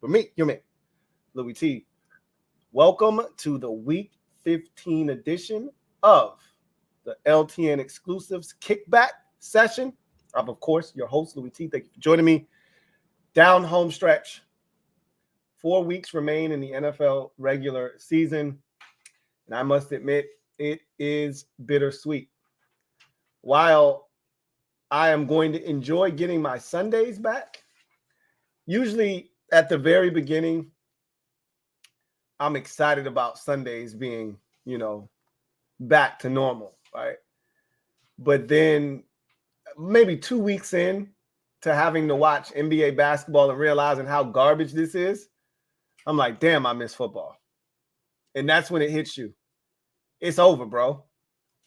me, Louie T. Welcome to the Week 15 edition of the LTN Exclusives Kickback session. I'm, of course, your host, Louie T. Thank you for joining me. Down home stretch. 4 weeks remain in the NFL regular season. And I must admit, it is bittersweet. While I am going to enjoy getting my Sundays back, usually at the very beginning, I'm excited about Sundays being, back to normal, right? But then maybe 2 weeks in to having to watch NBA basketball and realizing how garbage this is, I'm like, damn, I miss football. And that's when it hits you. It's over, bro.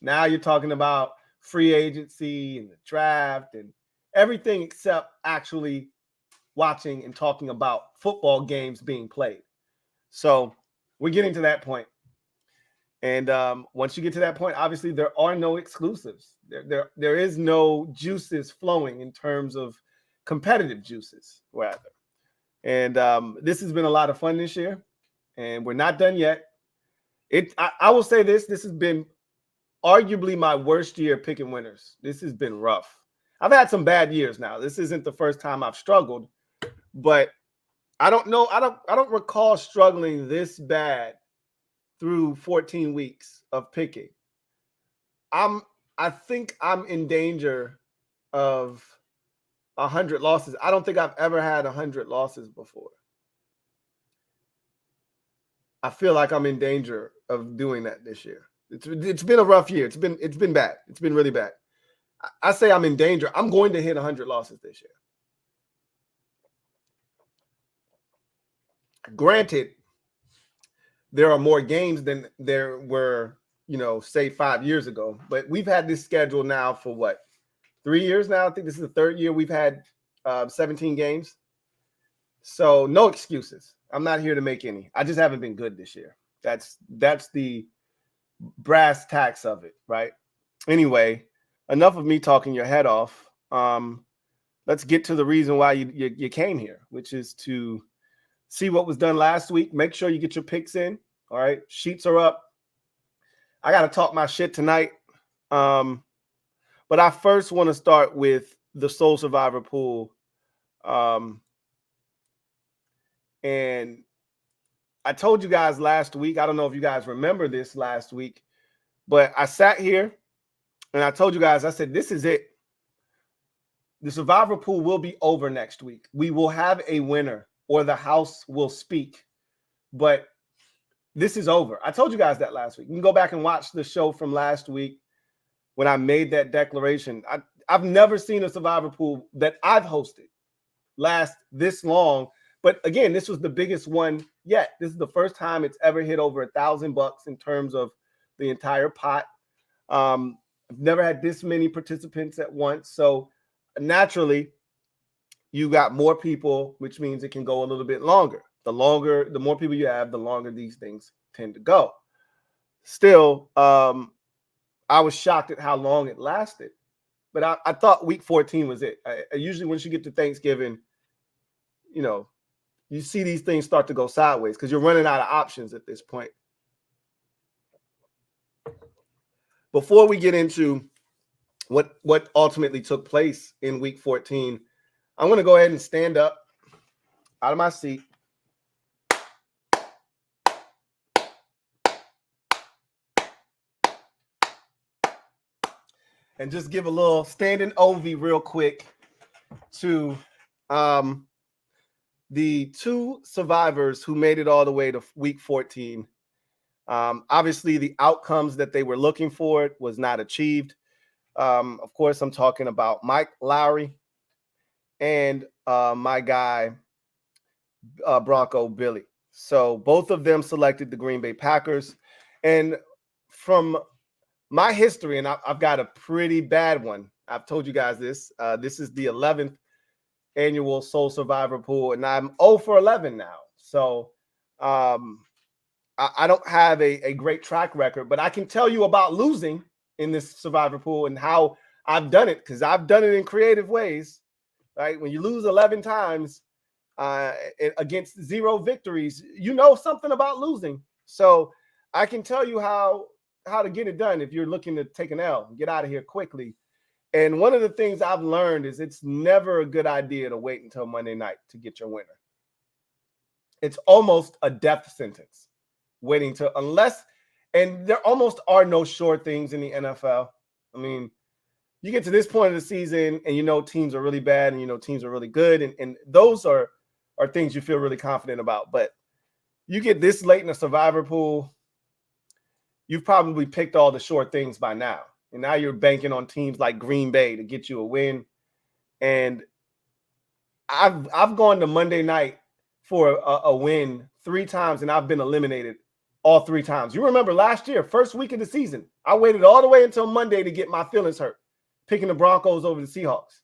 Now you're talking about free agency and the draft and everything except actually watching and talking about football games being played. So we're getting to that point. And once you get to that point, obviously there are no exclusives. There is no juices flowing in terms of competitive juices, rather. And this has been a lot of fun this year, and we're not done yet. I will say this has been arguably my worst year picking winners. This has been rough. I've had some bad years now. This isn't the first time I've struggled, but I don't know. I don't recall struggling this bad through 14 weeks of picking. I think I'm in danger of 100 losses. I don't think I've ever had 100 losses before. I feel like I'm in danger of doing that this year. It's been a rough year. It's been bad. It's been really bad. I say I'm in danger. I'm going to hit 100 losses this year. Granted, there are more games than there were, say 5 years ago. But we've had this schedule now for what? 3 years now? I think this is the third year we've had 17 games. So no excuses. I'm not here to make any. I just haven't been good this year. That's the brass tacks of it, right? Anyway, enough of me talking your head off. Let's get to the reason why you came here, which is to see what was done last week. Make sure you get your picks in. All right, sheets are up. I got to talk my shit tonight. But I first want to start with the Soul Survivor pool. And I told you guys last week, I don't know if you guys remember this last week, but I sat here and I told you guys, I said, this is it. The Survivor pool will be over next week. We will have a winner or the house will speak, but this is over. I told you guys that last week. You can go back and watch the show from last week when I made that declaration. I've never seen a Survivor pool that I've hosted last this long. But again, this was the biggest one yet. This is the first time it's ever hit over $1,000 in terms of the entire pot. I've never had this many participants at once. So naturally, you got more people, which means it can go a little bit longer. The more people you have, the longer these things tend to go. Still, I was shocked at how long it lasted. But I thought week 14 was it. Usually once you get to Thanksgiving, you see these things start to go sideways because you're running out of options at this point. Before we get into what ultimately took place in week 14, I'm going to go ahead and stand up out of my seat. And just give a little standing ovation real quick to the two survivors who made it all the way to week 14. Obviously, the outcomes that they were looking for was not achieved. Of course, I'm talking about Mike Lowry and my guy, Bronco Billy. So both of them selected the Green Bay Packers. And from my history, and I've got a pretty bad one. I've told you guys this. This is the 11th annual Soul Survivor pool, and I'm 0 for 11 now. So I don't have a great track record, but I can tell you about losing in this Survivor pool and how I've done it, because I've done it in creative ways, right? When you lose 11 times, against 0 victories. You know something about losing. So I can tell you how to get it done if you're looking to take an L and get out of here quickly. And one of the things I've learned is it's never a good idea to wait until Monday night to get your winner. It's almost a death sentence waiting to, unless, and there almost are no sure things in the NFL. I mean, you get to this point of the season and you know teams are really bad and you know teams are really good. And those are things you feel really confident about. But you get this late in the survivor pool, you've probably picked all the sure things by now. And now you're banking on teams like Green Bay to get you a win. And I've gone to Monday night for a win 3 times, and I've been eliminated all 3 times. You remember last year, first week of the season, I waited all the way until Monday to get my feelings hurt, picking the Broncos over the Seahawks,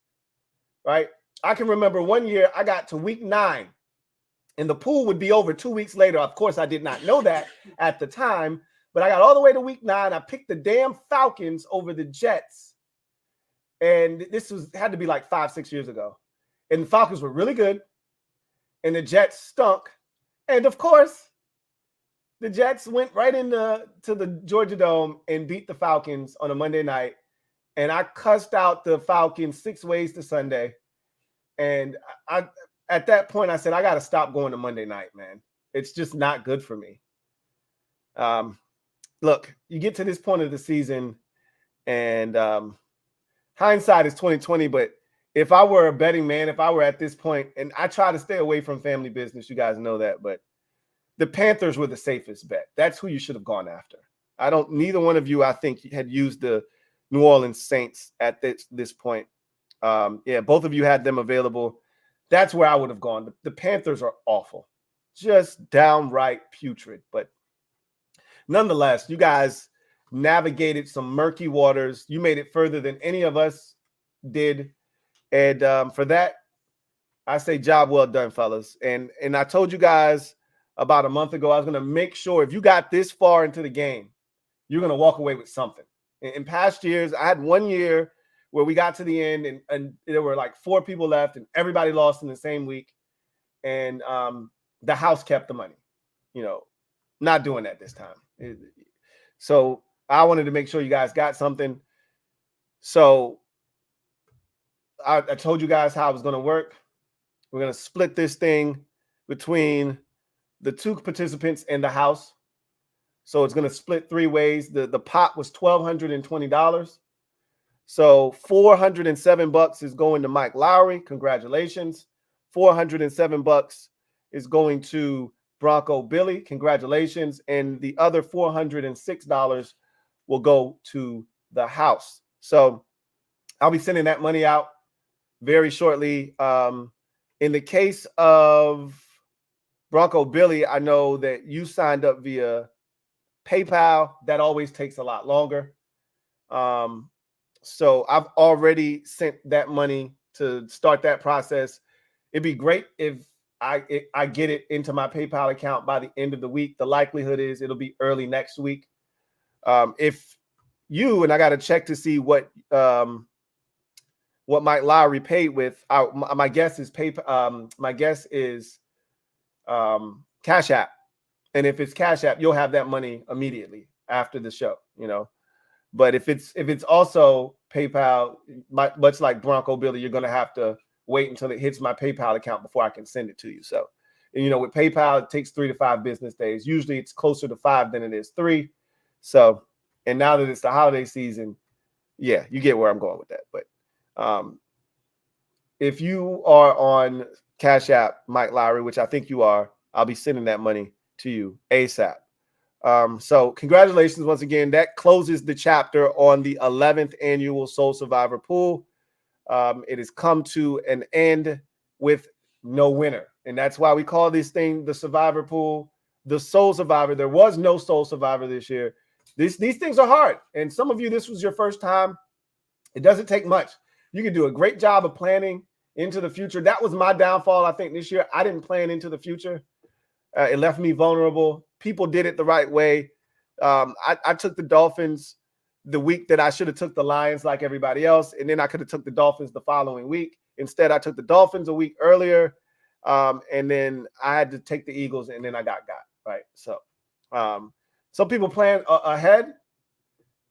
right? I can remember one year I got to week 9, and the pool would be over 2 weeks later. Of course, I did not know that at the time, but I got all the way to week 9. I picked the damn Falcons over the Jets, and this had to be like 5-6 years ago. And the Falcons were really good, and the Jets stunk. And of course, the Jets went right into the Georgia Dome and beat the Falcons on a Monday night. And I cussed out the Falcons 6 ways to Sunday. And at that point, I said, I got to stop going to Monday night, man. It's just not good for me. Look, you get to this point of the season, and hindsight is 20/20, but if I were a betting man, if I were at this point, and I try to stay away from family business, you guys know that, but the Panthers were the safest bet. That's who you should have gone after. Neither one of you, I think, had used the New Orleans Saints at this point. Yeah, both of you had them available. That's where I would have gone. The Panthers are awful, just downright putrid. But nonetheless, you guys navigated some murky waters. You made it further than any of us did. And for that, I say job well done, fellas. And I told you guys about a month ago, I was going to make sure if you got this far into the game, you're going to walk away with something. In past years, I had one year where we got to the end and there were like 4 people left and everybody lost in the same week. And the house kept the money. You know, not doing that this time. So I wanted to make sure you guys got something. So I told you guys how it was going to work. We're going to split this thing between the 2 participants and the house. So it's going to split 3 ways. The pot was $1,220. So $407 is going to Mike Lowry. Congratulations. $407 is going to Bronco Billy. Congratulations. And the other $406 will go to the house. So I'll be sending that money out very shortly. In the case of Bronco Billy, I know that you signed up via PayPal. That always takes a lot longer. So I've already sent that money to start that process. It'd be great if I get it into my PayPal account by the end of the week. The likelihood is it'll be early next week. If you, and I got to check to see what Mike Lowry paid with. My guess is Cash App, and if it's Cash App, you'll have that money immediately after the show. You know, but if it's also PayPal, much like Bronco Billy, you're gonna have to wait until it hits my PayPal account before I can send it to you. So, and, you know, with PayPal, it takes 3 to 5 business days. Usually, it's closer to 5 than it is 3. So, and now that it's the holiday season, yeah, you get where I'm going with that. But if you are on Cash App, Mike Lowry, which I think you are, I'll be sending that money to you ASAP. So congratulations once again. That closes the chapter on the 11th annual Soul Survivor pool. It has come to an end with no winner. And that's why we call this thing the Survivor pool, the Soul Survivor. There was no Soul Survivor this year. These things are hard. And some of you, this was your first time. It doesn't take much. You can do a great job of planning into the future. That was my downfall, I think, this year. I didn't plan into the future. It left me vulnerable. People did it the right way. I took the Dolphins the week that I should have took the Lions like everybody else, and then I could have took the Dolphins the following week. Instead, I took the Dolphins a week earlier. And then I had to take the Eagles, and then I got, right? So some people plan ahead,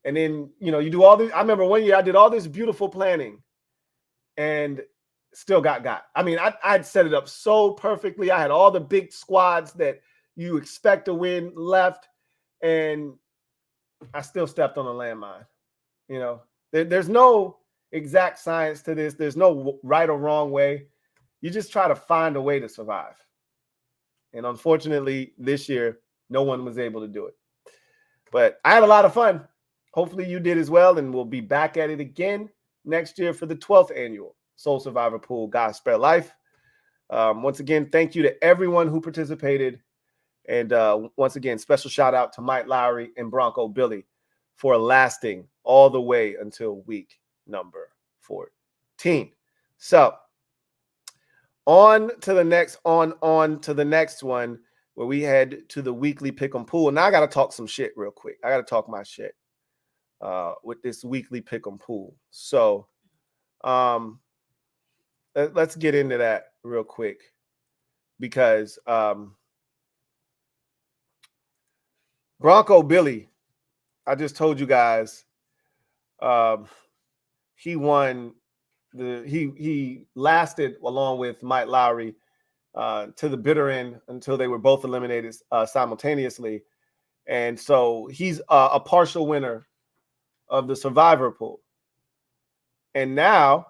and then, you do all this. I remember one year I did all this beautiful planning and still got. I mean, I'd set it up so perfectly. I had all the big squads that you expect to win left, and I still stepped on a landmine. There's no exact science to this. There's no right or wrong way. You just try to find a way to survive. And unfortunately, this year, no one was able to do it. But I had a lot of fun. Hopefully you did as well. And we'll be back at it again next year for the 12th annual Soul Survivor Pool God Spare Life. Once again, thank you to everyone who participated. And once again, special shout out to Mike Lowry and Bronco Billy for lasting all the way until week number 14. So on to the next one, where we head to the weekly pick'em pool. Now I got to talk some shit real quick. I got to talk my shit with this weekly pick'em pool. So let's get into that real quick, because Bronco Billy, I just told you guys, he won he lasted along with Mike Lowry to the bitter end until they were both eliminated simultaneously. And so he's a partial winner of the Survivor pool. And now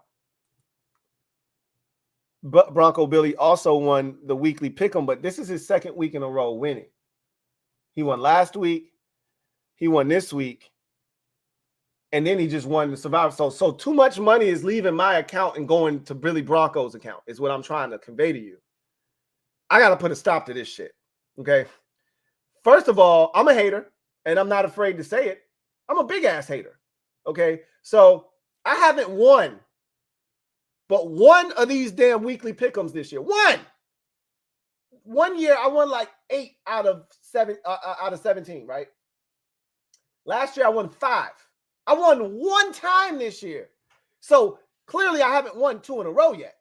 Bronco Billy also won the weekly pick'em, but this is his second week in a row winning. He won last week, he won this week, and then he just won the Survivor. So too much money is leaving my account and going to Billy Bronco's account, is what I'm trying to convey to you. I got to put a stop to this shit, okay? First of all, I'm a hater, and I'm not afraid to say it. I'm a big-ass hater, okay? So I haven't won but one of these damn weekly pick'ems this year. One year I won like 8 out of 17, right? Last year I won 5. I won one time this year. So clearly I haven't won 2 in a row yet.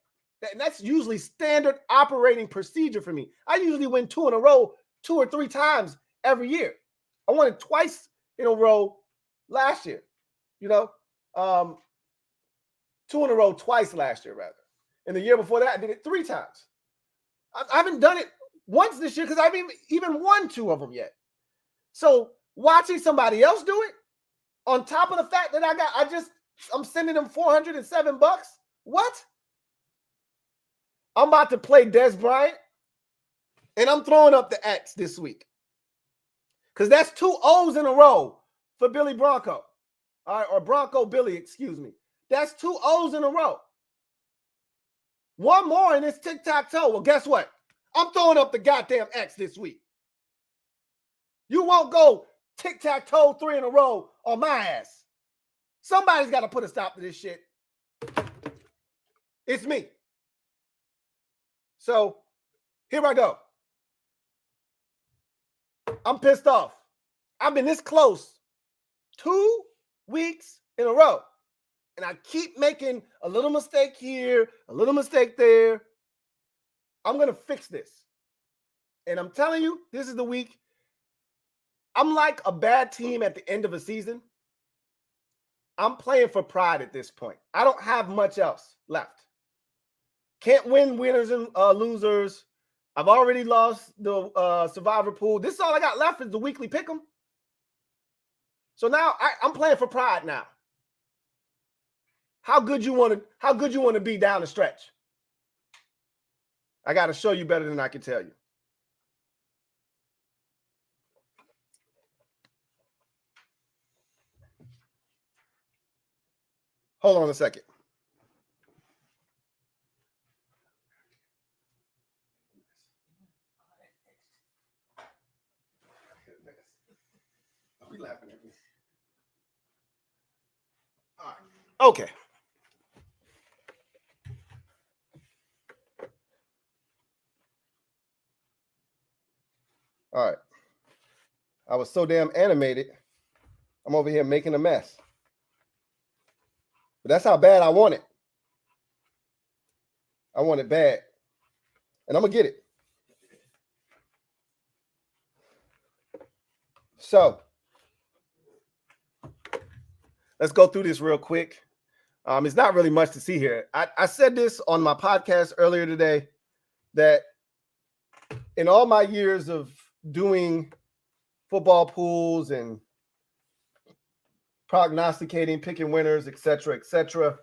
And that's usually standard operating procedure for me. I usually win 2 in a row 2 or 3 times every year. I won it twice in a row last year, 2 in a row twice last year, rather. And the year before that, I did it 3 times. I haven't done it once this year because I haven't even won 2 of them yet. So watching somebody else do it, on top of the fact that I'm sending them $407. What? I'm about to play Des Bryant, and I'm throwing up the X this week. Because that's 2 O's in a row for Billy Bronco. All right, or Bronco Billy, excuse me. That's 2 O's in a row. One more and it's tic-tac-toe. Well, guess what? I'm throwing up the goddamn X this week. You won't go tic-tac-toe 3 in a row on my ass. Somebody's got to put a stop to this shit. It's me. So here I go. I'm pissed off. I've been this close 2 weeks in a row. And I keep making a little mistake here, a little mistake there. I'm going to fix this. And I'm telling you, this is the week. I'm like a bad team at the end of a season. I'm playing for pride at this point. I don't have much else left. Can't win winners and losers. I've already lost the Survivor pool. This is all I got left is the weekly pick'em. So now I'm playing for pride now. How good you want to be down the stretch? I got to show you better than I can tell you. Hold on a second. Are we laughing at me? All right. Okay. All right. I was so damn animated. I'm over here making a mess. But that's how bad I want it. I want it bad. and I'm going to get it. So let's go through this real quick. It's not really much to see here. I said this on my podcast earlier today that in all my years of doing football pools and prognosticating, picking winners, etc.,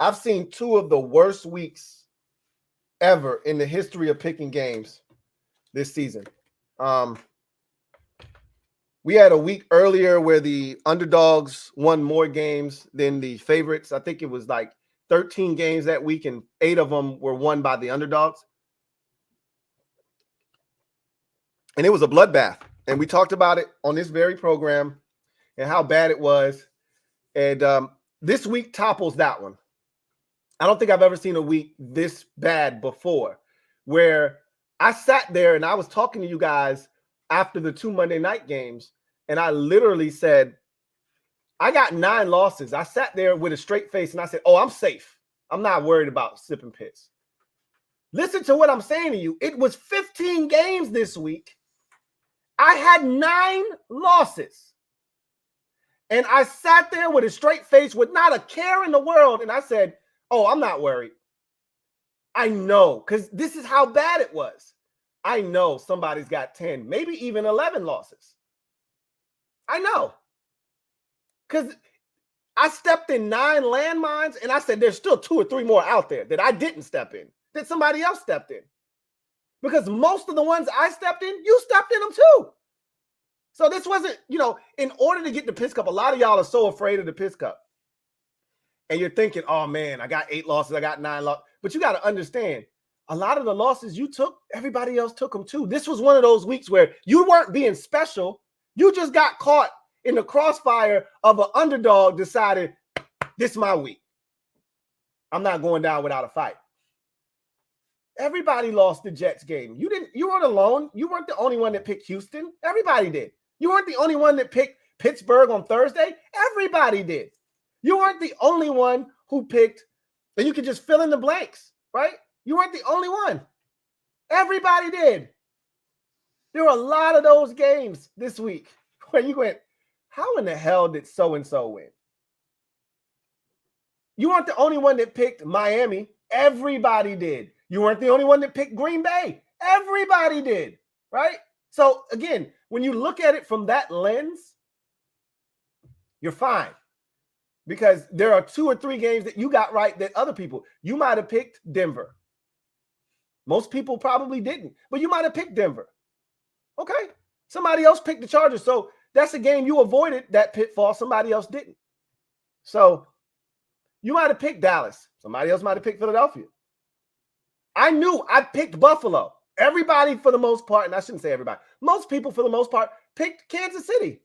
I've seen two of the worst weeks ever in the history of picking games this season. We had a week earlier where the underdogs won more games than the favorites. I think it was like 13 games that week, and 8 of them were won by the underdogs. And it was a bloodbath. And we talked about it on this very program and how bad it was. And this week topples that one. I don't think I've ever seen a week this bad before, where I sat there and I was talking to you guys after the 2 Monday night games, and I literally said, I got 9 losses. I sat there with a straight face and I said, oh, I'm safe. I'm not worried about sipping piss. Listen to what I'm saying to you. It was 15 games this week. I had 9 losses. And I sat there with a straight face with not a care in the world. And I said, oh, I'm not worried. I know, because this is how bad it was. I know somebody's got 10, maybe even 11 losses. I know. Because I stepped in 9 landmines, and I said there's still 2 or 3 more out there that I didn't step in, that somebody else stepped in. Because most of the ones I stepped in, you stepped in them too. So this wasn't, in order to get the Piss Cup, a lot of y'all are so afraid of the Piss Cup. And you're thinking, oh, man, I got 8 losses, I got 9 losses. But you got to understand, a lot of the losses you took, everybody else took them too. This was one of those weeks where you weren't being special. You just got caught in the crossfire of an underdog decided, this is my week. I'm not going down without a fight. Everybody lost the Jets game. You weren't alone. You weren't the only one that picked Houston. Everybody did. You weren't the only one that picked Pittsburgh on Thursday. Everybody did. You weren't the only one who picked, and you could just fill in the blanks, right? You weren't the only one. Everybody did. There were a lot of those games this week where you went, how in the hell did so-and-so win? You weren't the only one that picked Miami. Everybody did. You weren't the only one that picked Green Bay. Everybody did, right? So, again, when you look at it from that lens, you're fine. Because there are 2 or 3 games that you got right that other people, you might have picked Denver. Most people probably didn't, but you might have picked Denver. Okay. Somebody else picked the Chargers. So that's a game you avoided that pitfall. Somebody else didn't. So you might have picked Dallas. Somebody else might have picked Philadelphia. I knew I picked Buffalo. Everybody, for the most part, and I shouldn't say everybody, most people, for the most part, picked Kansas City.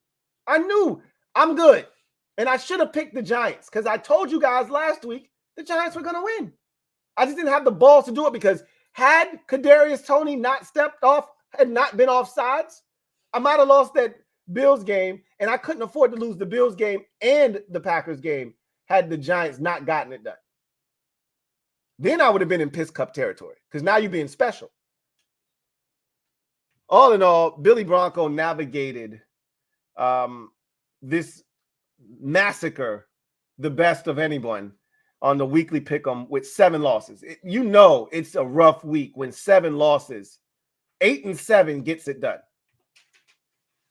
I knew I'm good. And I should have picked the Giants because I told you guys last week the Giants were going to win. I just didn't have the balls to do it because had Kadarius Toney not stepped off, had not been off sides, I might have lost that Bills game, and I couldn't afford to lose the Bills game and the Packers game had the Giants not gotten it done. Then I would have been in Piss Cup territory because now you're being special. All in all, Billy Bronco navigated this massacre the best of anyone on the weekly pick'em with 7 losses. It's a rough week when 7 losses, 8-7 gets it done.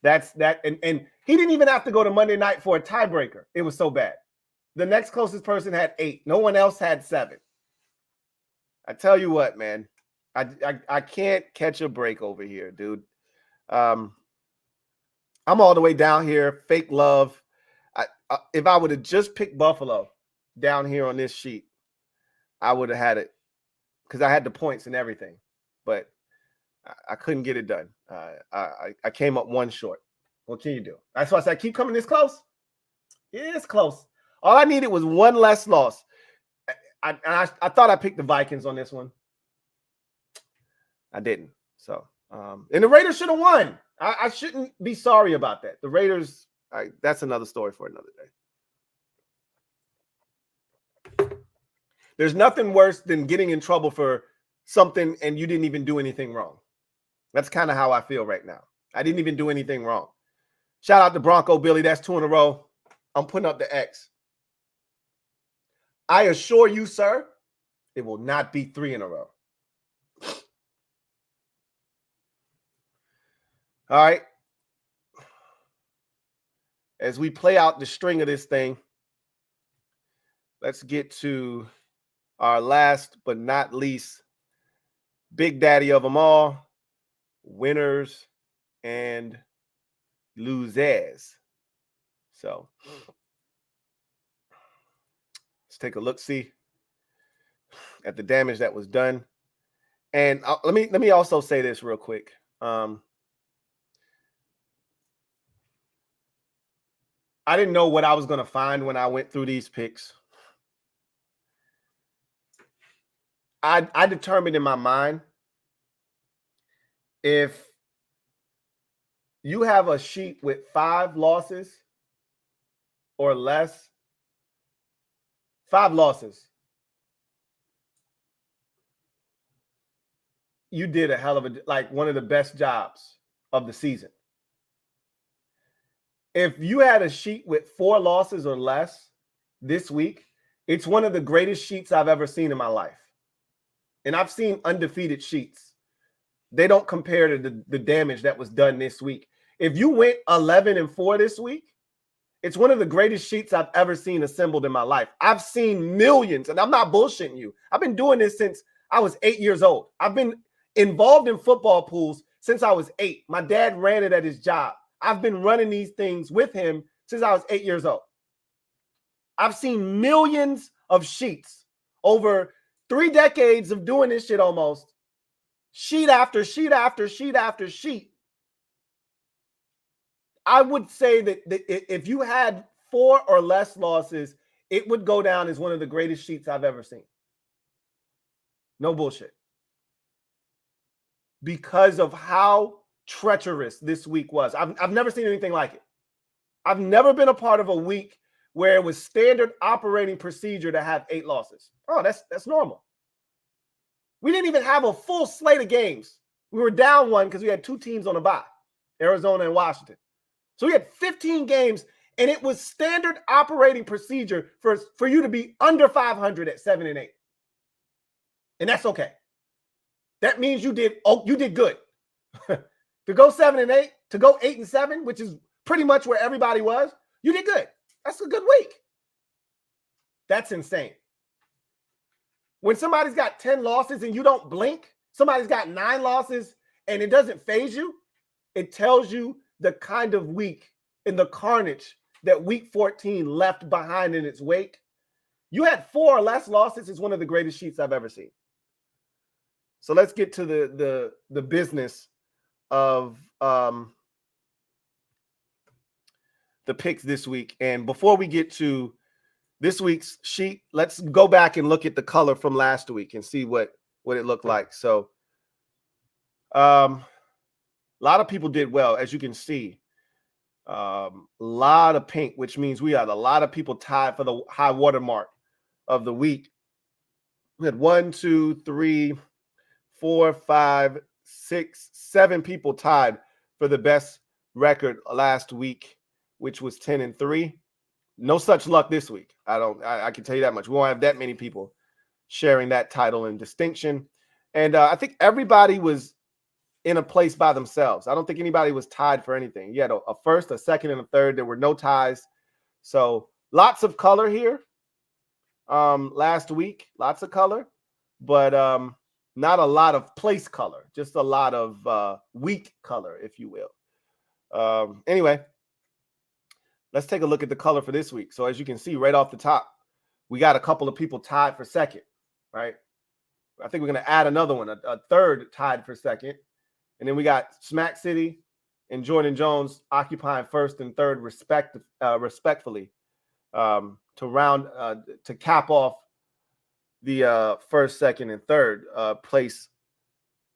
That's that. And he didn't even have to go to Monday night for a tiebreaker. It was so bad. The next closest person had 8. No one else had 7. I tell you what, man, I can't catch a break over here, dude. I'm all the way down here. Fake love. If I would have just picked Buffalo down here on this sheet, I would have had it because I had the points and everything, but I couldn't get it done. I came up 1 short. What can you do? That's why I said, keep coming this close. It's close. All I needed was 1 less loss. I thought I picked the Vikings on this one. I didn't. So, and the Raiders should have won. I shouldn't be sorry about that. The Raiders, that's another story for another day. There's nothing worse than getting in trouble for something and you didn't even do anything wrong. That's kind of how I feel right now. I didn't even do anything wrong. Shout out to Bronco Billy. That's 2 in a row. I'm putting up the X. I assure you, sir, it will not be 3 in a row. All right. As we play out the string of this thing, let's get to our last but not least big daddy of them all, winners and losers. So let's take a look-see at the damage that was done. And let me also say this real quick. I didn't know what I was going to find when I went through these picks. I determined in my mind, if you have a sheet with 5 losses or less, 5 losses, you did a hell of one of the best jobs of the season. If you had a sheet with 4 losses or less this week, it's one of the greatest sheets I've ever seen in my life. And I've seen undefeated sheets. They don't compare to the damage that was done this week. If you went 11-4 this week, it's one of the greatest sheets I've ever seen assembled in my life. I've seen millions, and I'm not bullshitting you. I've been doing this since I was 8 years old. I've been involved in football pools since I was 8. My dad ran it at his job. I've been running these things with him since I was 8 years old. I've seen millions of sheets over 3 decades of doing this shit almost. Sheet after sheet after sheet after sheet. I would say that if you had 4 or less losses, it would go down as one of the greatest sheets I've ever seen. No bullshit. Because of how treacherous this week was. I've never seen anything like it. I've never been a part of a week where it was standard operating procedure to have 8 losses. Oh, that's normal. We didn't even have a full slate of games. We were down 1 because we had 2 teams on a bye, Arizona and Washington. So we had 15 games, and it was standard operating procedure for you to be under 500 at 7-8. And that's okay. That means you did good. To go 7-8, to go 8-7, which is pretty much where everybody was, you did good. That's a good week. That's insane. When somebody's got 10 losses and you don't blink, somebody's got 9 losses and it doesn't faze you, it tells you the kind of week and the carnage that week 14 left behind in its wake. You had 4 or less losses. It's one of the greatest sheets I've ever seen. So let's get to the business of the picks this week. And before we get to this week's sheet, let's go back and look at the color from last week and see what it looked like. So a lot of people did well, as you can see. A lot of pink, which means we had a lot of people tied for the high water mark of the week. We had 1, 2, 3, 4, 5, 6, 7 people tied for the best record last week, which was 10-3. No such luck this week. I can tell you that much. We won't have that many people sharing that title and distinction. And I think everybody was in a place by themselves. I don't think anybody was tied for anything. You had a first, a second, and a third. There were no ties. So lots of color here. Last week, lots of color, but not a lot of place color, just a lot of week color, if you will. Anyway, let's take a look at the color for this week. So as you can see right off the top, we got a couple of people tied for second, right? I think we're going to add another one, a third tied for second. And then we got Smack City and Jordan Jones occupying first and third respectfully to cap off the first, second, and third place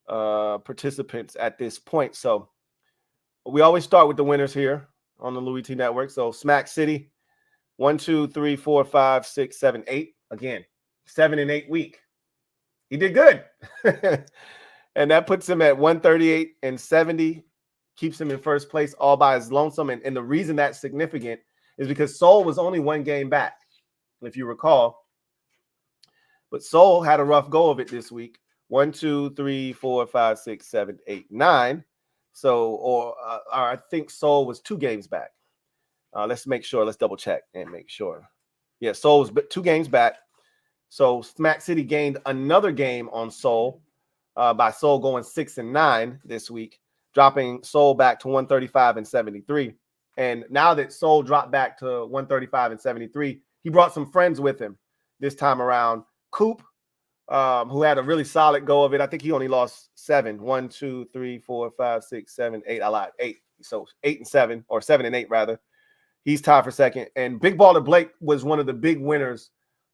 participants at this point. So we always start with the winners here on the Louie T Network. So Smack City, 1, 2, 3, 4, 5, 6, 7, 8. Again, 7-8 week. he did good. And that puts him at 138 and 70, keeps him in first place all by his lonesome. And the reason that's significant is because Soul was only one game back, if you recall. But Soul had a rough go of it this week. 1, 2, 3, 4, 5, 6, 7, 8, 9. So, or I think Soul was 2 games back. Let's make sure. Let's double check and make sure. Yeah, Soul was 2 games back. So Smack City gained another game on Soul by Soul going 6 and 9 this week, dropping Soul back to 135 and 73. And now that Soul dropped back to 135 and 73, he brought some friends with him this time around. Coop, who had a really solid go of it. I think he only lost 7. 1, 2, 3, 4, 5, 6, 7, 8. I lied. 8. So 8 and 7, or 7 and 8 rather. He's tied for second. And Big Baller Blake was one of the big winners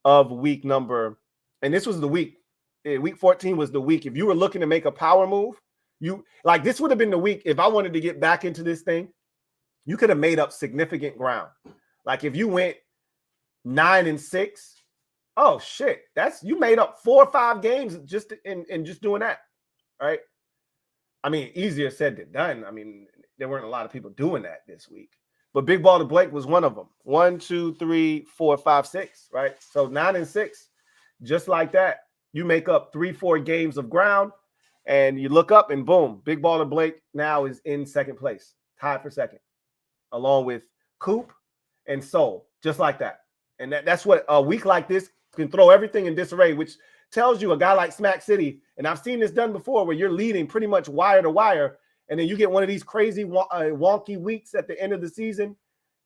of week number. And this was the week. Week 14 was the week. If you were looking to make a power move, this would have been the week. If I wanted to get back into this thing, you could have made up significant ground. Like if you went 9 and 6, oh shit, you made up 4 or 5 games just in just doing that, right? I mean, easier said than done. I mean, there weren't a lot of people doing that this week, but Big Baller Blake was one of them. 1, 2, 3, 4, 5, 6, right? So 9 and 6, just like that, you make up 3, 4 games of ground, and you look up and boom, Big Baller Blake now is in second place, tied for second, along with Coop and Soul, just like that. And that's what a week like this can throw everything in disarray, which tells you a guy like Smack City, and I've seen this done before, where you're leading pretty much wire to wire, and then you get one of these crazy wonky weeks at the end of the season,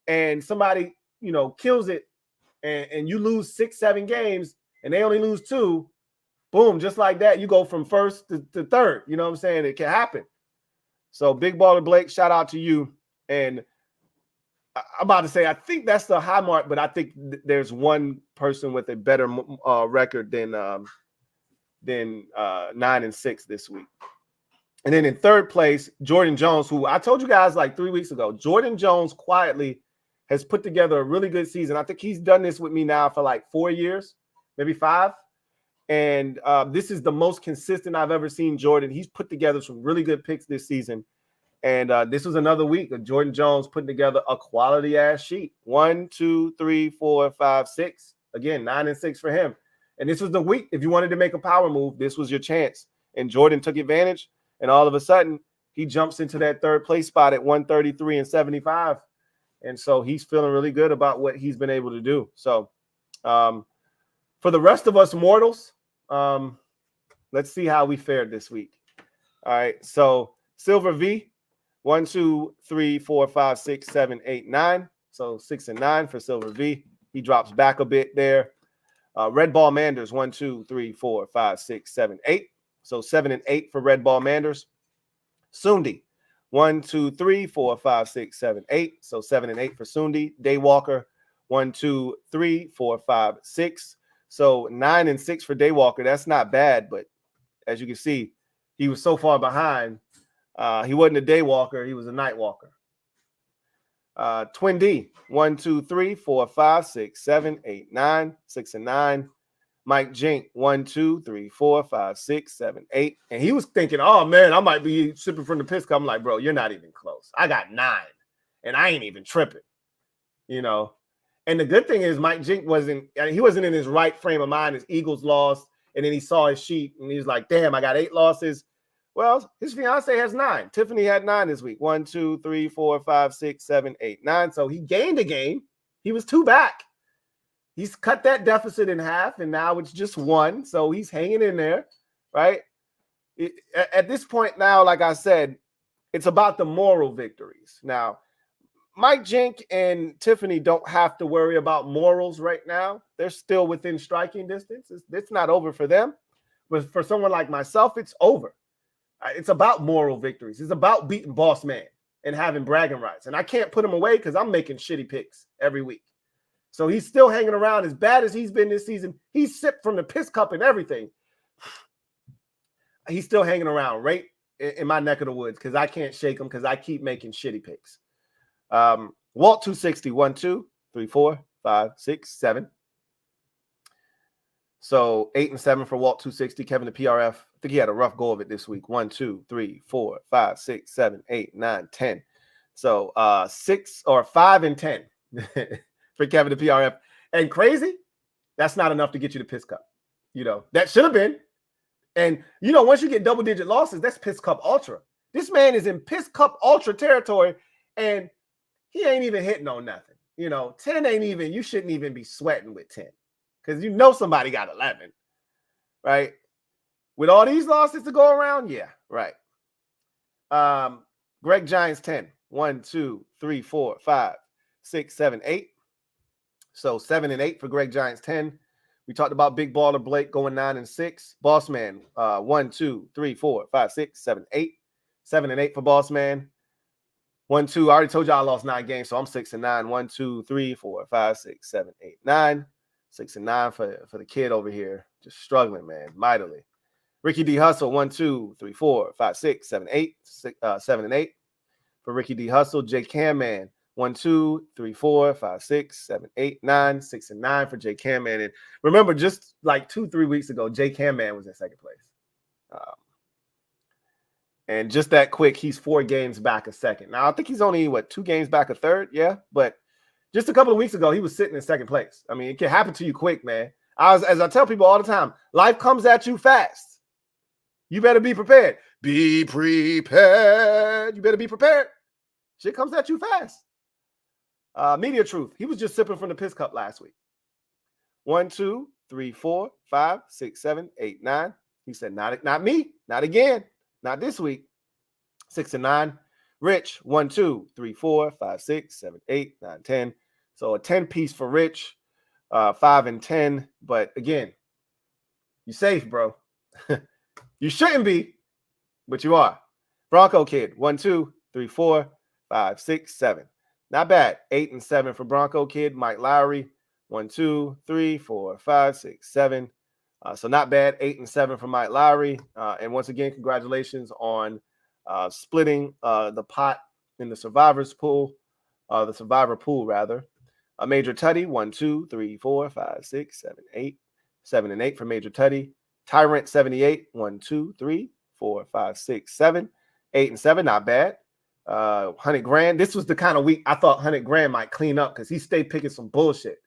and somebody kills it, and you lose 6, 7 games, and they only lose 2. Boom, just like that, you go from first to third. You know what I'm saying? It can happen. So Big Baller Blake, shout out to you. And I'm about to say, I think that's the high mark, but I think there's one person with a better record than 9 and 6 this week. And then in third place, Jordan Jones, who I told you guys like 3 weeks ago, Jordan Jones quietly has put together a really good season. I think he's done this with me now for like 4 years, maybe 5. And this is the most consistent I've ever seen Jordan. He's put together some really good picks this season. And this was another week of Jordan Jones putting together a quality-ass sheet. 1, 2, 3, 4, 5, 6. Again, 9 and 6 for him. And this was the week. If you wanted to make a power move, this was your chance. And Jordan took advantage. And all of a sudden, he jumps into that third place spot at 133 and 75. And so he's feeling really good about what he's been able to do. So for the rest of us mortals, let's see how we fared this week. All right. So Silver V, 1, 2, 3, 4, 5, 6, 7, 8, 9. So 6 and 9 for Silver V. He drops back a bit there. Red Ball Manders, 1, 2, 3, 4, 5, 6, 7, 8. So 7 and 8 for Red Ball Manders. Sundi, 1, 2, 3, 4, 5, 6, 7, 8. So 7 and 8 for Sundi. Daywalker, 1, 2, 3, 4, 5, 6. So 9 and 6 for Daywalker. That's not bad, but as you can see, he was so far behind. He wasn't a Daywalker. He was a Nightwalker. Twin D, 1, 2, 3, 4, 5, 6, 7, 8, 9. 6 and 9. Mike Jink, 1, 2, 3, 4, 5, 6, 7, 8. And he was thinking, oh, man, I might be sipping from the piss cup. I'm like, bro, you're not even close. I got 9, and I ain't even tripping, And the good thing is Mike Jink wasn't in his right frame of mind. His Eagles lost, and then he saw his sheet, and he was like, damn, I got 8 losses. Well, his fiance has 9. Tiffany had 9 this week. 1, 2, 3, 4, 5, 6, 7, 8, 9. So he gained a game. He was 2 back. He's cut that deficit in half, and now it's just 1. So he's hanging in there, right? At this point now, like I said, it's about the moral victories. Now, Mike Jink and Tiffany don't have to worry about morals right now. They're still within striking distance. It's not over for them. But for someone like myself, it's over. It's about moral victories. It's about beating Boss Man and having bragging rights. And I can't put him away because I'm making shitty picks every week. So he's still hanging around as bad as he's been this season. He's sipped from the piss cup and everything. He's still hanging around right in my neck of the woods because I can't shake him because I keep making shitty picks. Walt 260, 1, 2, 3, 4, 5, 6, 7. So 8 and 7 for Walt 260. Kevin the PRF. I think he had a rough go of it this week. 1, 2, 3, 4, 5, 6, 7, 8, 9, 10. So 6 or 5 and 10 for Kevin the PRF. And crazy, that's not enough to get you to Piss Cup. You know, that should have been. And, you know, once you get double-digit losses, that's Piss Cup Ultra. This man is in Piss Cup Ultra territory, and he ain't even hitting on nothing. You know, 10 ain't even, you shouldn't even be sweating with 10 because you know somebody got 11, right? With all these losses to go around, yeah, right. Greg Giants 10. 1, 2, 3, 4, 5, 6, 7, 8. So 7 and 8 for Greg Giants 10. We talked about Big Baller Blake going 9 and 6. Boss Man, 1, 2, 3, 4, 5, 6, 7, 8. 7 and 8 for Boss Man. 1, 2. I already told you I lost 9 games, so I'm 6 and 9. 1, 2, 3, 4, 5, 6, 7, 8, 9. 6 and 9 for the kid over here. Just struggling, man, mightily. Ricky D. Hustle, 1, 2, 3, 4, 5, 6, 7, 8. 7 and 8 for Ricky D. Hustle. J Cam Man, 1, 2, 3, 4, 5, 6, 7, 8, 9. 6 and 9 for J Cam Man. And remember, just like 2-3 weeks ago, J Cam Man was in second place. And just that quick, he's 4 games back a second. Now, I think he's only, 2 games back a third? Yeah, but just a couple of weeks ago, he was sitting in second place. I mean, it can happen to you quick, man. As I tell people all the time, life comes at you fast. You better be prepared. Be prepared. You better be prepared. Shit comes at you fast. Media Truth. He was just sipping from the Piss Cup last week. 1, 2, 3, 4, 5, 6, 7, 8, 9. He said, not me. Not again. Not this week. 6 and 9. Rich, 1, 2, 3, 4, 5, 6, 7, 8, 9, 10. So a 10 piece for Rich. 5 and 10. But again, you're safe, bro. You shouldn't be, but you are. Bronco Kid, 1, 2, 3, 4, 5, 6, 7. Not bad. 8 and 7 for Bronco Kid. Mike Lowry, 1, 2, 3, 4, 5, 6, 7. So not bad. 8 and 7 for Mike Lowry. And once again, congratulations on splitting the pot in the survivors pool, the survivor pool rather. Major Tutty, 1, 2, 3, 4, 5, 6, 7, 8. 7 and 8 for Major Tutty. Tyrant 78, 1, 2, 3, 4, 5, 6, 7. 8 and 7, not bad. 100 grand. This was the kind of week I thought 100 grand might clean up because he stayed picking some bullshit.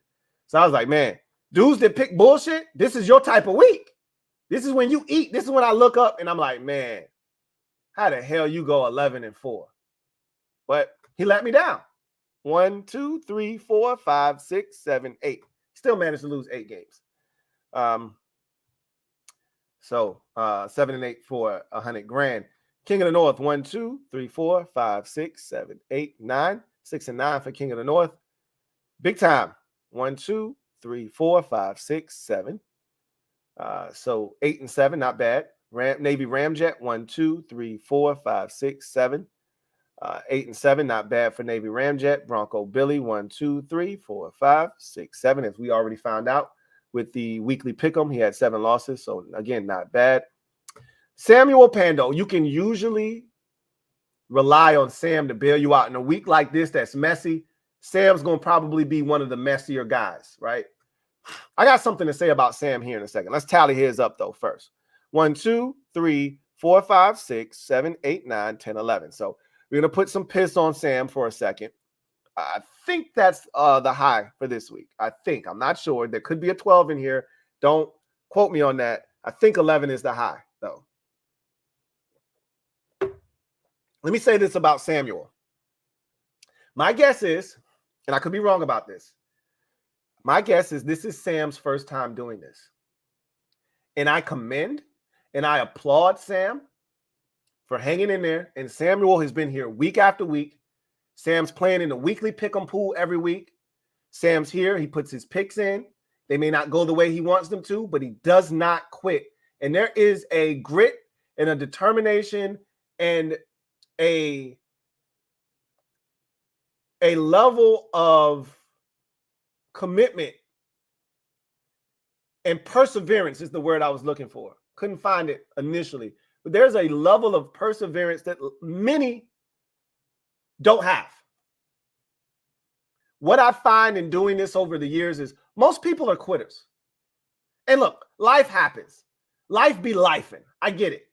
So I was like, man, dudes that pick bullshit, this is your type of week. This is when you eat. This is when I look up and I'm like, man, how the hell you go 11 and 4? But he let me down. 1, 2, 3, 4, 5, 6, 7, 8. Still managed to lose 8 games. So 7 and 8 for 100 grand. King of the North, 1, 2, 3, 4, 5, 6, 7, 8, 9. 6 and 9 for King of the North. Big time. 1, 2, 3, 4, 5, 6, 7. So 8 and 7, not bad. Navy Ramjet, 1, 2, 3, 4, 5, 6, 7. 8 and 7, not bad for Navy Ramjet. Bronco Billy, 1, 2, 3, 4, 5, 6, 7. As we already found out with the weekly pick'em, he had 7 losses. So again, not bad. Samuel Pando, you can usually rely on Sam to bail you out in a week like this that's messy. Sam's going to probably be one of the messier guys, right? I got something to say about Sam here in a second. Let's tally his up, though, first. 1, 2, 3, 4, 5, 6, 7, 8, 9, 10, 11. So we're going to put some piss on Sam for a second. I think that's the high for this week. I think. I'm not sure. There could be a 12 in here. Don't quote me on that. I think 11 is the high, though. Let me say this about Samuel. My guess is, and I could be wrong about this, my guess is this is Sam's first time doing this. And I commend and I applaud Sam for hanging in there. And Samuel has been here week after week. Sam's playing in the weekly pick'em pool every week. Sam's here. He puts his picks in. They may not go the way he wants them to, but he does not quit. And there is a grit and a determination and a level of commitment and perseverance is the word I was looking for. Couldn't find it initially. But there's a level of perseverance that many don't have. What I find in doing this over the years is most people are quitters. And look, life happens. Life be lifing. I get it.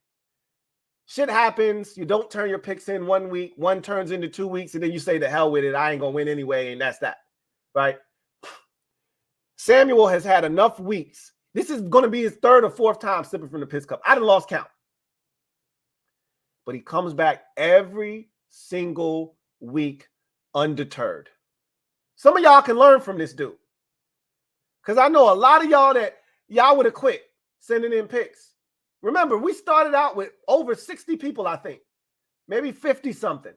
Shit happens. You don't turn your picks in 1 week. One turns into 2 weeks, and then you say, the hell with it. I ain't going to win anyway, and that's that. Right? Samuel has had enough weeks. This is going to be his 3rd or 4th time sipping from the piss cup. I done lost count. But he comes back every single week undeterred. Some of y'all can learn from this dude. Because I know a lot of y'all that y'all would have quit sending in picks. Remember, we started out with over 60 people, I think. Maybe 50 something.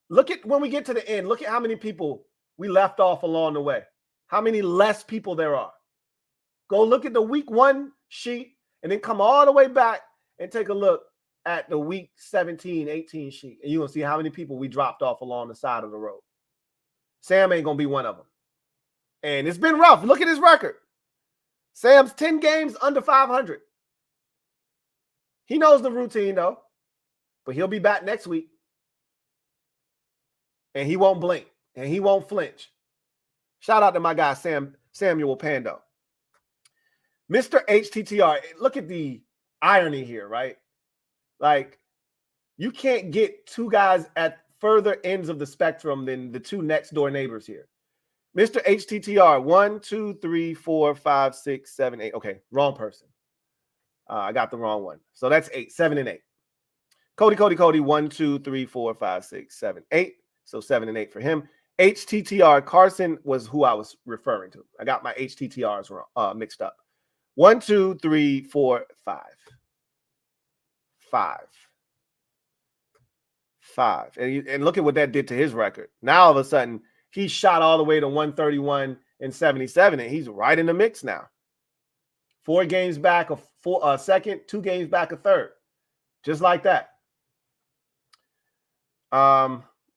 Look at when we get to the end. Look at how many people we left off along the way. How many less people there are. Go look at the week 1 sheet and then come all the way back and take a look at the week 17, 18 sheet. And you're going to see how many people we dropped off along the side of the road. Sam ain't going to be one of them. And it's been rough. Look at his record. Sam's 10 games under 500. He knows the routine, though. But he'll be back next week. And he won't blink. And he won't flinch. Shout out to my guy, Samuel Pando. Mr. HTTR, look at the irony here, right? Like, you can't get 2 guys at further ends of the spectrum than the 2 next door neighbors here. Mr. HTTR, 1, 2, 3, 4, 5, 6, 7, 8. Okay, wrong person. I got the wrong one. So that's 8, 7, and 8. Cody, 1, 2, 3, 4, 5, 6, 7, 8. So 7 and 8 for him. HTTR, Carson was who I was referring to. I got my HTTRs wrong, mixed up. 1, 2, 3, 4, 5. 5. And look at what that did to his record. Now, all of a sudden, he shot all the way to 131 and 77, and he's right in the mix now. 4 games back a second, 2 games back a third. Just like that.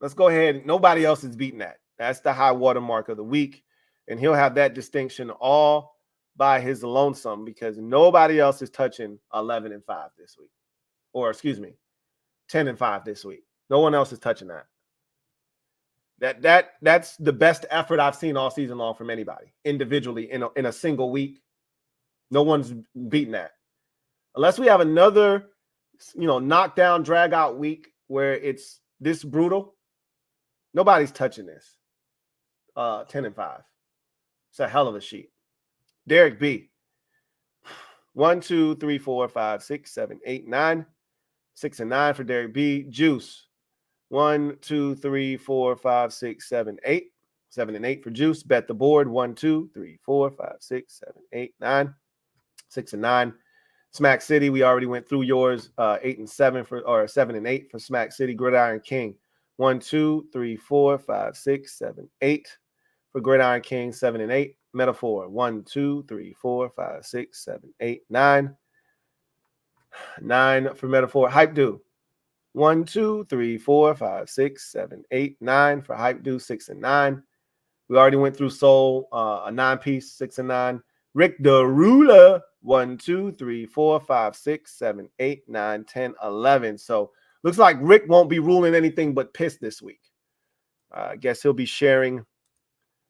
Let's go ahead. Nobody else is beating that. That's the high water mark of the week. And he'll have that distinction all by his lonesome because nobody else is touching 11 and 5 this week. Or, excuse me, 10 and 5 this week. No one else is touching that. That's the best effort I've seen all season long from anybody individually in a single week. No one's beating that. Unless we have another, knockdown, drag out week where it's this brutal, nobody's touching this. 10 and 5. It's a hell of a sheet. Derek B. 1, 2, 3, 4, 5, 6, 7, 8, 9. 6 and 9 for Derek B. Juice. 1, 2, 3, 4, 5, 6, 7, 8. 7 and 8 for Juice. Bet the board. 1, 2, 3, 4, 5, 6, 7, 8, 9. 6 and 9. Smack City, we already went through yours. 8 and 7 or 7 and 8 for Smack City. Gridiron King. 1, 2, 3, 4, 5, 6, 7, 8 for Gridiron King. 7 and 8. Metaphor. 1, 2, 3, 4, 5, 6, 7, 8, 9. 9 for Metaphor. Hype Do. 1, 2, 3, 4, 5, 6, 7, 8, 9 for Hype Do. 6 and 9. We already went through Soul, a 9-piece. 6 and 9. Rick the Ruler. 1, 2, 3, 4, 5, 6, 7, 8, 9, 10, 11. So looks like Rick won't be ruling anything but piss this week. I guess he'll be sharing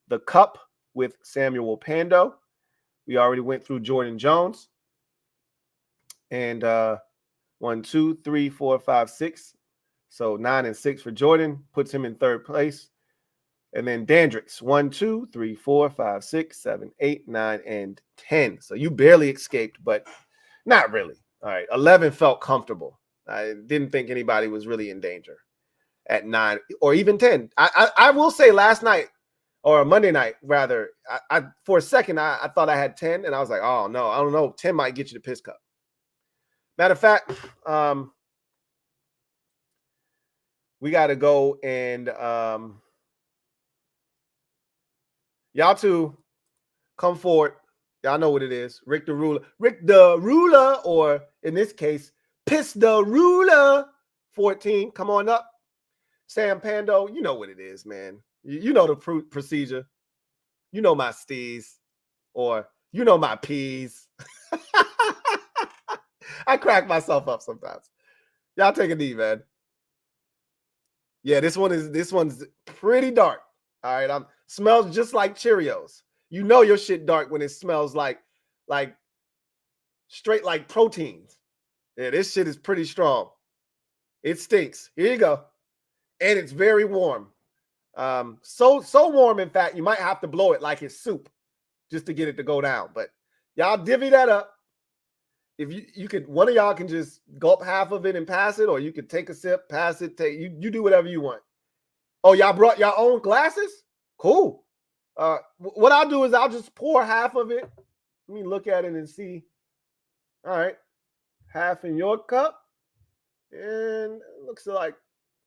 the cup with Samuel Pando. We already went through Jordan Jones. And 1, 2, 3, 4, 5, 6. So 9 and 6 for Jordan puts him in 3rd place. And then Dandrix, 1, 2, 3, 4, 5, 6, 7, 8, 9, and 10. So you barely escaped, but not really. All right. 11 felt comfortable. I didn't think anybody was really in danger at 9 or even 10. I will say last night or Monday night, rather, I for a second, I thought I had 10 and I was like, oh no, I don't know. 10 might get you the piss cup. Matter of fact, we got to go and y'all two come forward. Y'all know what it is. Rick the Ruler, or in this case, Piss the Ruler 14. Come on up. Sam Pando, you know what it is, man. You know the procedure. You know my steez, or you know my peas. I crack myself up sometimes. Y'all take a knee, man. Yeah, this one's pretty dark. All right, smells just like Cheerios. You know your shit dark when it smells like straight like proteins. Yeah, this shit is pretty strong. It stinks. Here you go. And it's very warm. So warm, in fact, you might have to blow it like it's soup just to get it to go down. But y'all divvy that up. If you could, one of y'all can just gulp half of it and pass it, or you could take a sip, pass it, you do whatever you want. Oh, y'all brought your own glasses? Cool. What I'll do is I'll just pour half of it. Let me look at it and see. All right. Half in your cup. And it looks like,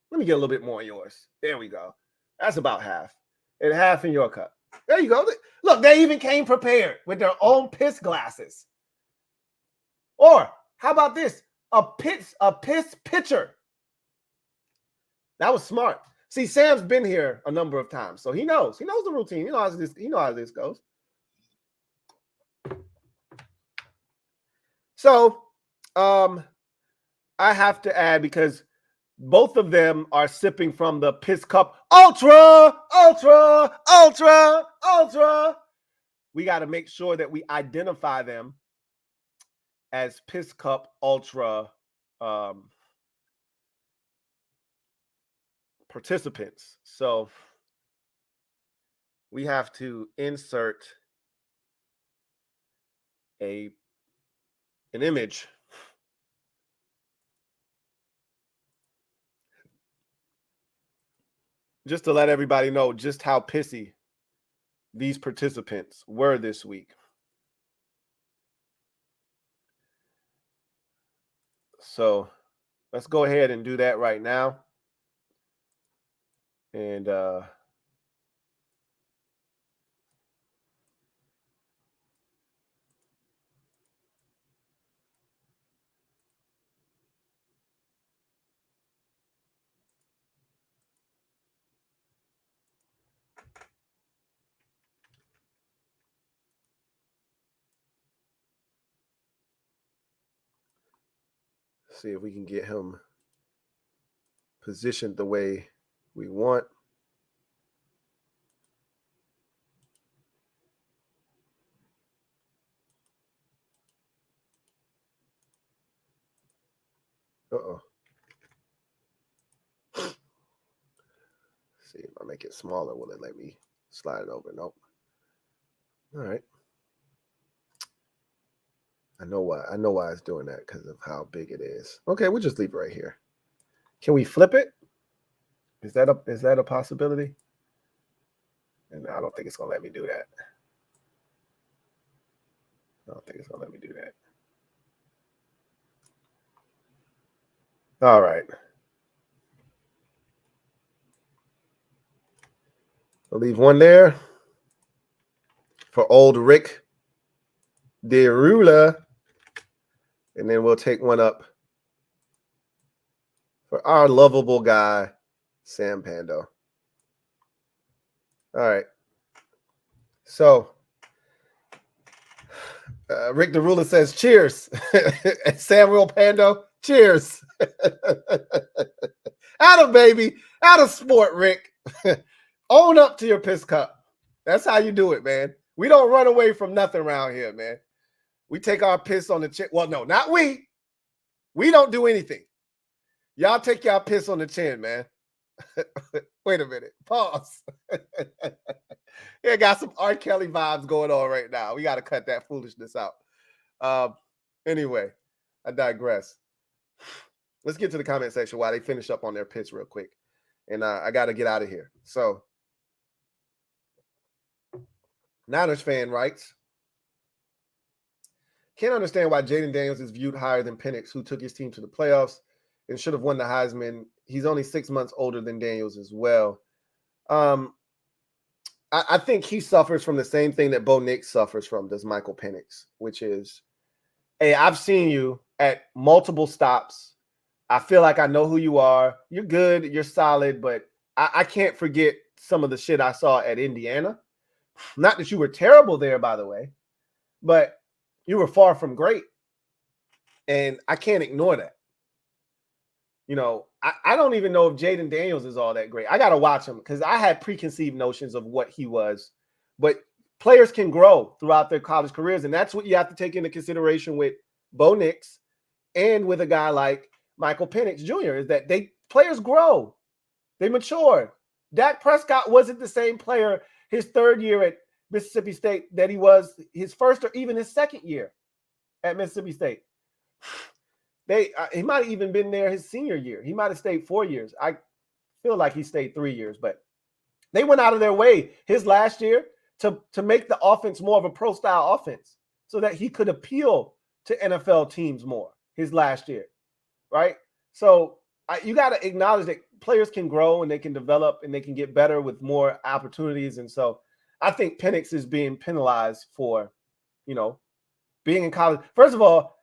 let me get a little bit more in yours. There we go. That's about half. And half in your cup. There you go. Look, they even came prepared with their own piss glasses. Or how about this? A piss pitcher. That was smart. See, Sam's been here a number of times, so he knows. He knows the routine. He knows how this goes. So, I have to add, because both of them are sipping from the Piss Cup Ultra. We got to make sure that we identify them as Piss Cup Ultra participants. So we have to insert an image just to let everybody know just how pissy these participants were this week. So let's go ahead and do that right now. And see if we can get him positioned the way we want. Uh-oh. See if I make it smaller, will it let me slide it over? Nope. All right. I know why it's doing that, because of how big it is. Okay, we'll just leave it right here. Can we flip it? Is that a possibility? And I don't think it's gonna let me do that. I don't think it's gonna let me do that. All right. I'll leave one there for old Rick DeRula. And then we'll take one up for our lovable guy, Sam Pando. All right. So, Rick DeRula says, cheers. Samuel Pando, cheers. Atta baby. Atta sport, Rick. Own up to your piss cup. That's how you do it, man. We don't run away from nothing around here, man. We take our piss on the chin. Well, no, not we. We don't do anything. Y'all take y'all piss on the chin, man. Wait a minute. Pause. Yeah, got some R. Kelly vibes going on right now. We got to cut that foolishness out. Anyway, I digress. Let's get to the comment section while they finish up on their piss real quick. And I got to get out of here. So, Niners fan writes, can't understand why Jaden Daniels is viewed higher than Penix, who took his team to the playoffs and should have won the Heisman. He's only 6 months older than Daniels as well. I think he suffers from the same thing that Bo Nix suffers from, does Michael Penix, which is, hey, I've seen you at multiple stops. I feel like I know who you are. You're good. You're solid. But I can't forget some of the shit I saw at Indiana. Not that you were terrible there, by the way, but you were far from great. And I can't ignore that. You know, I don't even know if Jaden Daniels is all that great. I got to watch him because I had preconceived notions of what he was. But players can grow throughout their college careers, and that's what you have to take into consideration with Bo Nix and with a guy like Michael Penix Jr. is that players grow, they mature. Dak Prescott wasn't the same player his third year at Mississippi State that he was his first or even his second year at Mississippi State. He might have even been there his senior year. He might have stayed 4 years. I feel like he stayed 3 years, but they went out of their way his last year to make the offense more of a pro-style offense so that he could appeal to NFL teams more his last year, right? So you got to acknowledge that players can grow and they can develop and they can get better with more opportunities. And so I think Penix is being penalized for, being in college. First of all,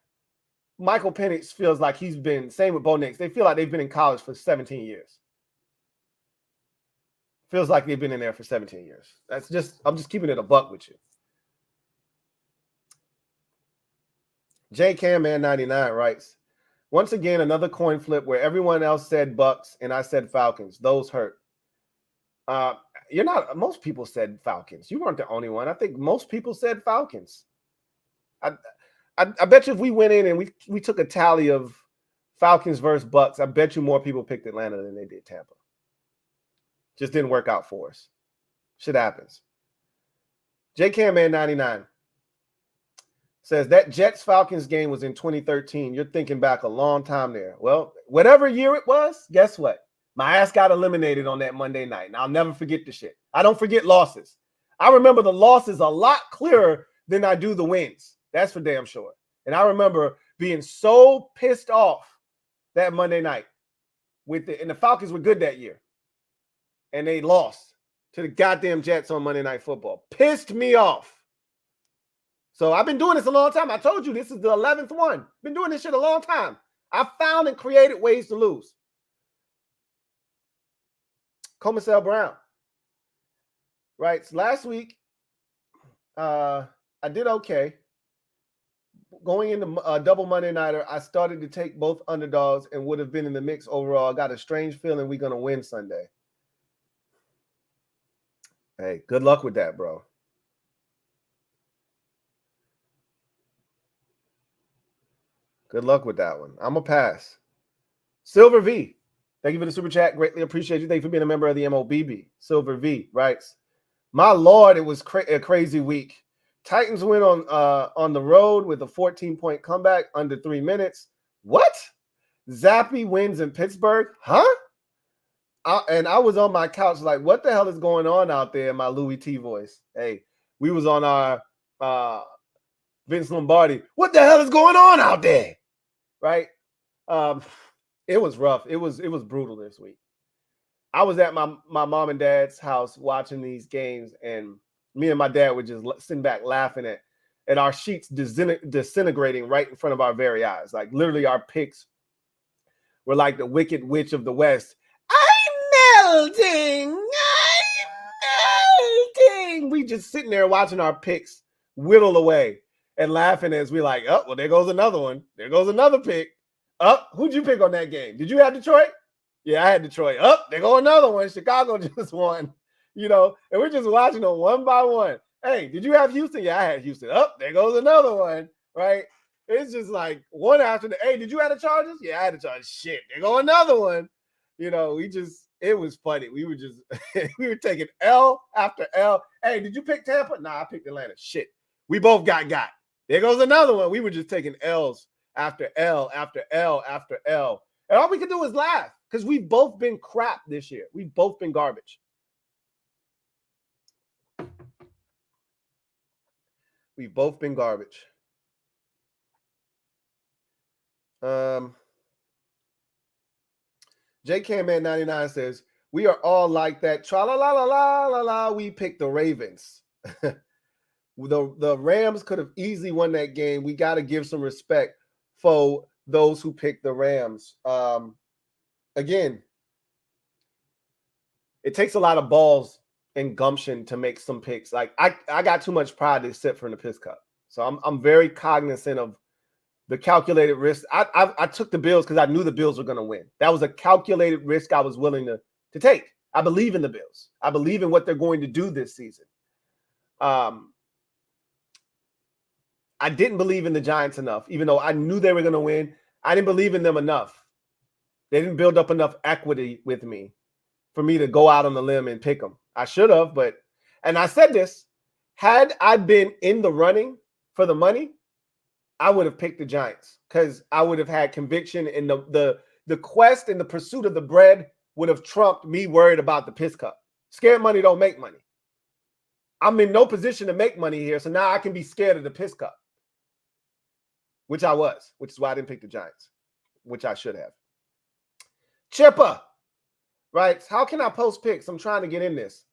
Michael Penix feels like he's been, same with Bo Nix, they feel like they've been in college for 17 years. Feels like they've been in there for 17 years. I'm just keeping it a buck with you. J Cam Man 99 writes, once again, another coin flip where everyone else said Bucks and I said Falcons. Those hurt. Most people said Falcons. You weren't the only one. I think most people said Falcons. I bet you if we went in and we took a tally of Falcons versus Bucks, I bet you more people picked Atlanta than they did Tampa. Just didn't work out for us. Shit happens. J-Cam Man 99 says that Jets-Falcons game was in 2013. You're thinking back a long time there. Well, whatever year it was, guess what? My ass got eliminated on that Monday night, and I'll never forget the shit. I don't forget losses. I remember the losses a lot clearer than I do the wins. That's for damn sure. And I remember being so pissed off that Monday night and the Falcons were good that year. And they lost to the goddamn Jets on Monday Night Football. Pissed me off. So I've been doing this a long time. I told you this is the 11th one. Been doing this shit a long time. I found and created ways to lose. Comasel Brown. Right. So last week, I did okay. Going into a double Monday nighter, I started to take both underdogs and would have been in the mix overall. I got a strange feeling we're going to win Sunday. Hey, good luck with that, bro. Good luck with that one. I'm going to pass. Silver V, thank you for the super chat. Greatly appreciate you. Thank you for being a member of the MOBB. Silver V writes, my Lord, it was a crazy week. Titans win on the road with a 14-point comeback under 3 minutes. What? Zappy wins in Pittsburgh? Huh? And I was on my couch like, what the hell is going on out there in my Louie T voice? Hey, we was on our Vince Lombardi. What the hell is going on out there? Right? It was rough. It was brutal this week. I was at my mom and dad's house watching these games, and me and my dad were just sitting back laughing at our sheets disintegrating right in front of our very eyes. Like literally our picks were like the Wicked Witch of the West. I'm melting. We just sitting there watching our picks whittle away and laughing as we like, oh, well, there goes another one. There goes another pick. Who'd you pick on that game? Did you have Detroit? Yeah, I had Detroit. There goes another one. Chicago just won. And we're just watching them one by one. Hey, did you have Houston? Yeah, I had Houston. There goes another one, right? It's just like one after the, hey, did you have the Chargers? Yeah, I had the Chargers. Shit, there go another one. It was funny. We were just, we were taking L after L. Hey, did you pick Tampa? Nah, I picked Atlanta. Shit, we both got. There goes another one. We were just taking L's after L after L after L. And all we could do was laugh because we've both been crap this year. We've both been garbage. We've both been garbage. JKman99 says, we are all like that. Tra-la-la-la-la-la-la. We picked the Ravens. The Rams could have easily won that game. We got to give some respect for those who picked the Rams. Again, it takes a lot of balls and gumption to make some picks. Like I got too much pride to sit for in the Piss Cup. So I'm very cognizant of the calculated risk. I took the Bills because I knew the Bills were going to win. That was a calculated risk I was willing to take. I believe in the Bills. I believe in what they're going to do this season. I I didn't believe in the Giants enough, even though I knew they were going to win. I didn't believe in them enough. They didn't build up enough equity with me for me to go out on the limb and pick them. I should have, and I said this, had I been in the running for the money, I would have picked the Giants because I would have had conviction, and the quest and the pursuit of the bread would have trumped me worried about the piss cup. Scared money don't make money. I'm in no position to make money here, so now I can be scared of the piss cup, which I was, which is why I didn't pick the Giants, which I should have. Chipper, right? How can I post picks? I'm trying to get in this.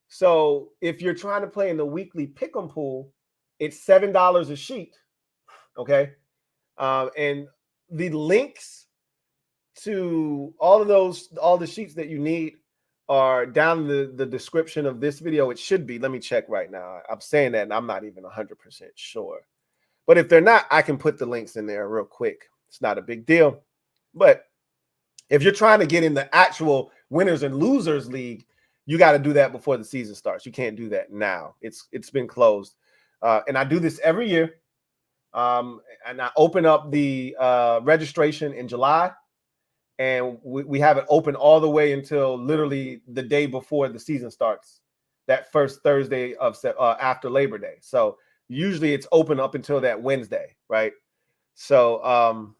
So if you're trying to play in the weekly pick'em pool, it's $7 a sheet, okay? And the links to all the sheets that you need are down in the description of this video. It should be. Let me check right now. I'm saying that and I'm not even 100% sure. But if they're not, I can put the links in there real quick. It's not a big deal. But if you're trying to get in the actual winners and losers league, you got to do that before the season starts. You can't do that now. It's been closed. And I do this every year. And I open up the registration in July. And we have it open all the way until literally the day before the season starts, that first Thursday of after Labor Day. So usually it's open up until that Wednesday, right? So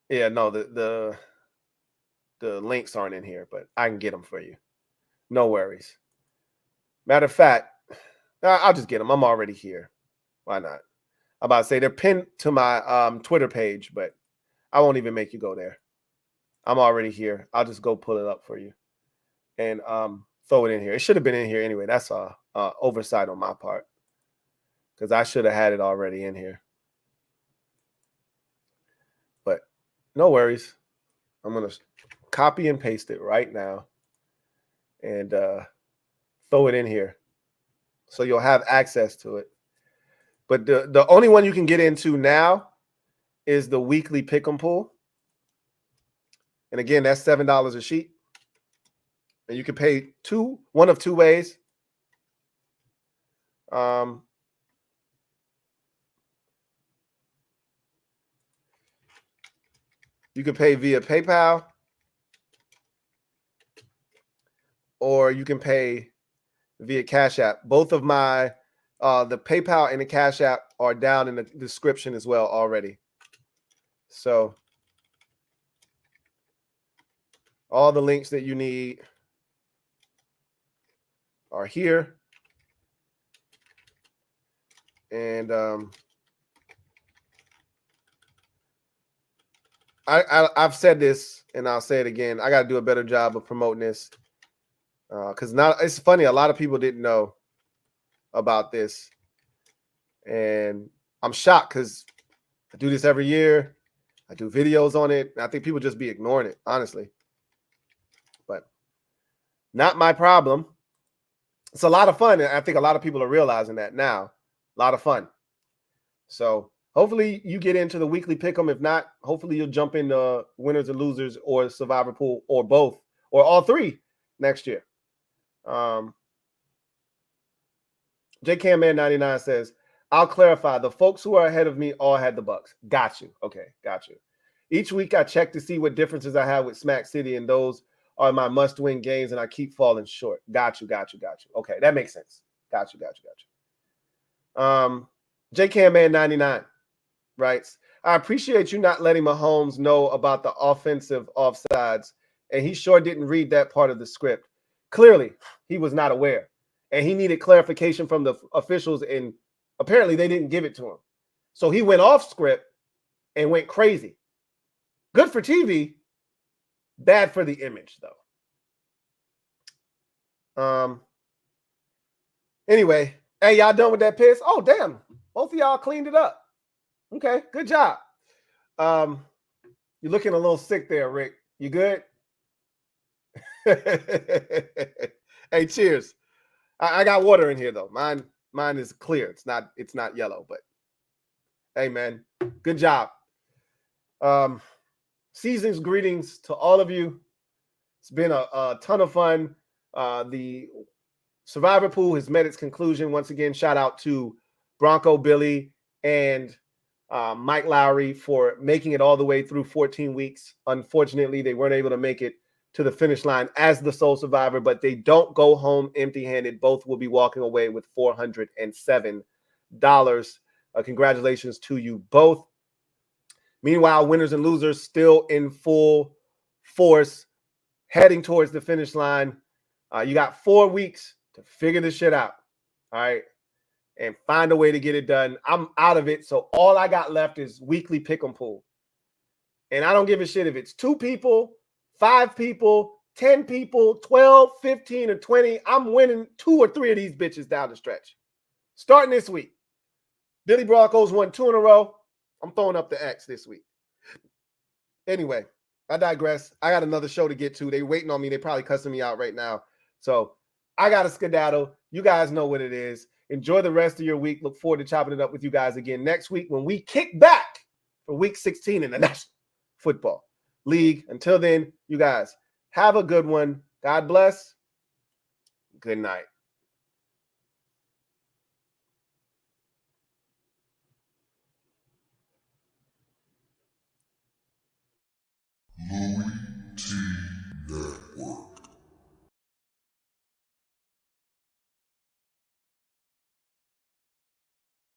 yeah, no, the links aren't in here, but I can get them for you. No worries. Matter of fact, I'll just get them. I'm already here. Why not? I'm about to say they're pinned to my Twitter page, but I won't even make you go there. I'm already here. I'll just go pull it up for you and throw it in here. It should have been in here anyway. That's a oversight on my part because I should have had it already in here. But no worries. I'm going to copy and paste it right now and throw it in here so you'll have access to it. But the only one you can get into now is the weekly pick'em pool. And again, that's $7 a sheet. And you can pay one of two ways. You can pay via PayPal, or you can pay via CashApp. Both of my the PayPal and the CashApp are down in the description as well already. So all the links that you need are here. And I've said this and I'll say it again. I got to do a better job of promoting this because now it's funny. A lot of people didn't know about this. And I'm shocked because I do this every year. I do videos on it. I think people just be ignoring it, honestly. But not my problem. It's a lot of fun. And I think a lot of people are realizing that now. A lot of fun. So hopefully you get into the weekly pick'em. If not, hopefully you'll jump into winners and losers or survivor pool or both or all three next year. JCamman99 says, I'll clarify. The folks who are ahead of me all had the Bucks. Got you. Okay, got you. Each week I check to see what differences I have with Smack City, and those are my must-win games, and I keep falling short. Got you. Okay, that makes sense. Got you. JCamman99 writes, I appreciate you not letting Mahomes know about the offensive offsides, and he sure didn't read that part of the script. Clearly, he was not aware, and he needed clarification from the officials, and apparently they didn't give it to him. So he went off script and went crazy. Good for TV, bad for the image, though. Anyway, hey, y'all done with that piss? Oh, damn. Both of y'all cleaned it up. Okay, good job. You're looking a little sick there, Rick. You good? Hey, cheers. I got water in here though. Mine is clear. It's not yellow, but hey, man, good job. Season's greetings to all of you. It's been a ton of fun. The Survivor Pool has met its conclusion. Once again, shout out to Bronco Billy and Mike Lowry for making it all the way through 14 weeks. Unfortunately, they weren't able to make it to the finish line as the sole survivor, but they don't go home empty-handed. Both will be walking away with $407. Congratulations to you both. Meanwhile, winners and losers still in full force, heading towards the finish line. You got 4 weeks to figure this shit out, all right, and find a way to get it done. I'm out of it, so all I got left is weekly pick'em pool. And I don't give a shit if it's 2 people, 5 people, 10 people, 12, 15, or 20. I'm winning 2 or 3 of these bitches down the stretch. Starting this week. Billy Broncos won 2 in a row. I'm throwing up the X this week. Anyway, I digress. I got another show to get to. They waiting on me. They probably cussing me out right now. So I got to skedaddle. You guys know what it is. Enjoy the rest of your week. Look forward to chopping it up with you guys again next week when we kick back for week 16 in the National Football League. Until then, you guys have a good one. God bless. Good night. LouieTeeNetwork.